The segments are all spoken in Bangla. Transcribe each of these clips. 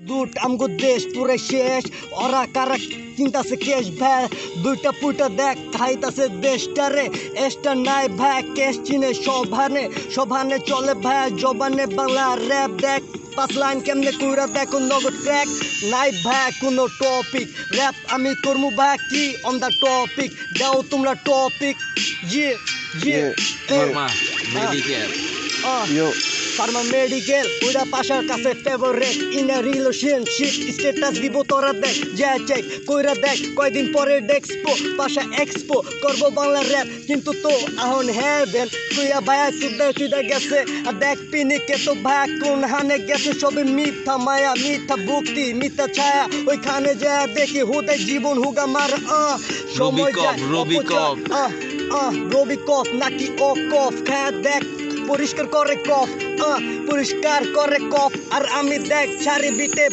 দুট আমগো দেশ পুরে শেষ ওরা কারা চিন্তাছে কেশ ভাই দুইটা পুইটা দেখ খাইতাছে দেশটারে এসটা নাই ভাই কেশ চিনে সভানে চলে ভাই জবানে বাংলা র্যাপ দেখ 5 লাইন কেমনে কইরা দেখো নগদ ট্র্যাক নাই ভাই কোনো টপিক র্যাপ আমি করমু ভাই কি অন দা টপিক দাও তোমরা টপিক জি ফার্মা মেডিকেল ইয়ো ফার্মা মেডিকেল ওইটা পাশার কাছে favourite in a relationship status দিব তোরা দেখ যা চেক কইরা দেখ কয়দিন পরে ডেক্সপো পাশা এক্সপো করব বাংলা র্যাপ কিন্তু তো আহন হেভেন তুইয়া ভাইয়া চুদা গেছে আর দেখ পিনিকে তো ভাই কোন হানে গেছে সবে মিথ্যা মায়া মিথ্যা ভক্তি মিথ্যা ছায়া ওইখানে যা দেখি হুদাই জীবন হুগা মার সময় যায় রবিকফ নাকি ও কফ খায়া দেখ পরিষ্কার করে কফ পরিষ্কার করে কফ আর আমি দেখ ছাড়ি বিটে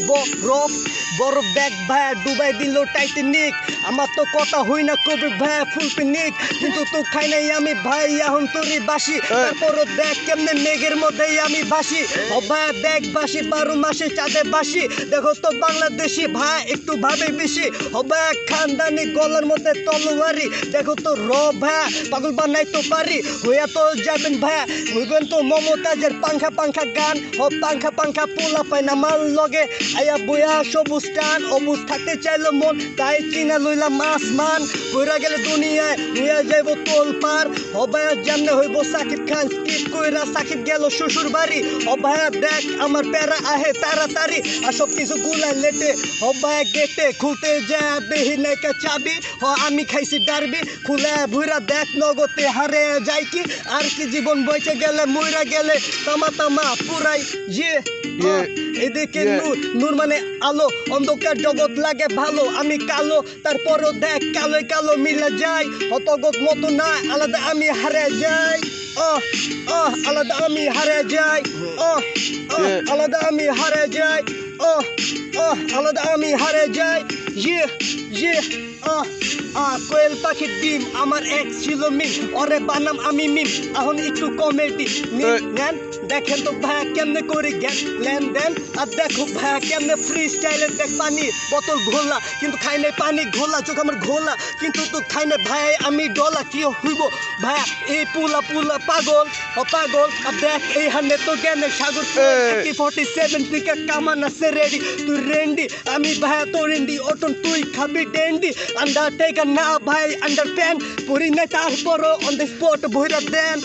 বরফ দেখ ভাই ডুবাই দিল টাইটানিক আমার তো কথা হই না কবি ভাই ফুল পিনিক কিন্তু তো খাই নাই আমি ভাই এখন তোরই বাসি তারপরও দেখ কেমনে মেঘের মধ্যেই আমি ভাসি ও ভাই দেখ বাসি 12 মাসে চাঁদে বাসি দেখো তো বাংলাদেশি ভাই একটু ভাবে বেশি ও ভাই খানদানি গলার মধ্যে তলোয়ারি দেখো তো ভাই পাগল বানাই তো পারি হইয়া তো যাবেন ভাই হইবেন তো মমতাজের পাংখা গান ও পাংখা পোলা পায় না মাল লগে আয়া বইয়া সবুজ টান অবুজ থাকতে চাইলো মন তাই চিনা লইলাম আসমান কইরা গেলে দুনিয়ায় হইয়া যাইব তোল পার হবায়া জামনে হইব সাকিব খান স্কিপ কইরা সাকিব গেল শ্বশুর বাড়ি হবায়া দেখ আমার প্যারা আহে তাড়াতাড়ি আর সব কিছু গুলা লেটে হবায়া গেটে খুলতে যা দেহি নাইকা চাবি আমি খাইছি ডারবি খুলে ভুইরা দেখ নগতে হারে যাই কি আর কি জীবন বইছে গেলে মইরা গেলে তামা পুরাই এদিকে নূর মানে আলো অন্ধকার জগৎ লাগে ভালো আমি কালো তারপরও দেখ কালো মিলে যায় হতগত মতো না আলাদা আমি হারে যাই আলাদা আমি হারে যাই আলাদা আমি হারে যাই আলাদা আমি হারে যাই কোয়েল পাখির ডিম আমার এক্স ছিল মিম ওরে বানাম আমি মিম এখন একটু কমেডি নেন দেখেন তো ভাইয়া কেমনে করি জ্ঞান লেনদেন আর দেখো ভাইয়া কেমনে ফ্রি স্টাইলের দেখ পানি বোতল ঘোলা কিন্তু খাই নাই পানি ঘোলা চোখ আমার ঘোলা কিন্তু তো খাই নাই ভাই আমি ডলা কি হইব ভাইয়া এই পুলা পাগল আর দেখ এই হানে তো জ্ঞানে সাগর 47 থেকে কামান আছে রেডি তুই রেন্ডি আমি ভাইয়া তো রেন্ডি অটন তুই খাবি ডেন্ডি আন্ডারটেকার না ভাই আন্ডার ফ্যান পরি নাই তারপরও অন দ্য স্পট ভইরা দেন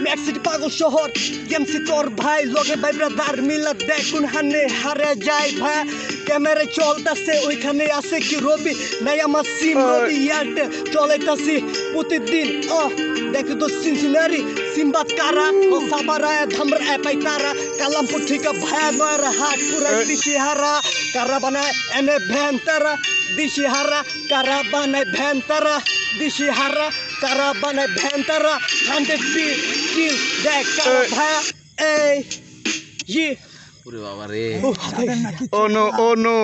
মেক্সিটি পাগল শহর গেমসি তোর ভাই লগে ভাই ব্রাদার মিলা দেখুন হানে হারে যায় ভাই ক্যামেরা চলতেছে ওইখানে আছে কি রবি নাই আমার সিম রবি ইয়ারটে চলেতাছি প্রতিদিন দেখি তো সিনসিনারি সিম্বাত কারা ও সাবারায় ধামরা পাই তারা কালামপুর থেকে ভাই নয়রা হাট পুরা দিশিহারা কারা বানায় এনে ভ্যান তারা দিশিহারা কারা বানায় ভ্যান তারা দিশিহারা কারা বানায় ভ্যান তারা 100 ফিট কিল দেখ কারা ভাই এই ওরে বাবা রে oh no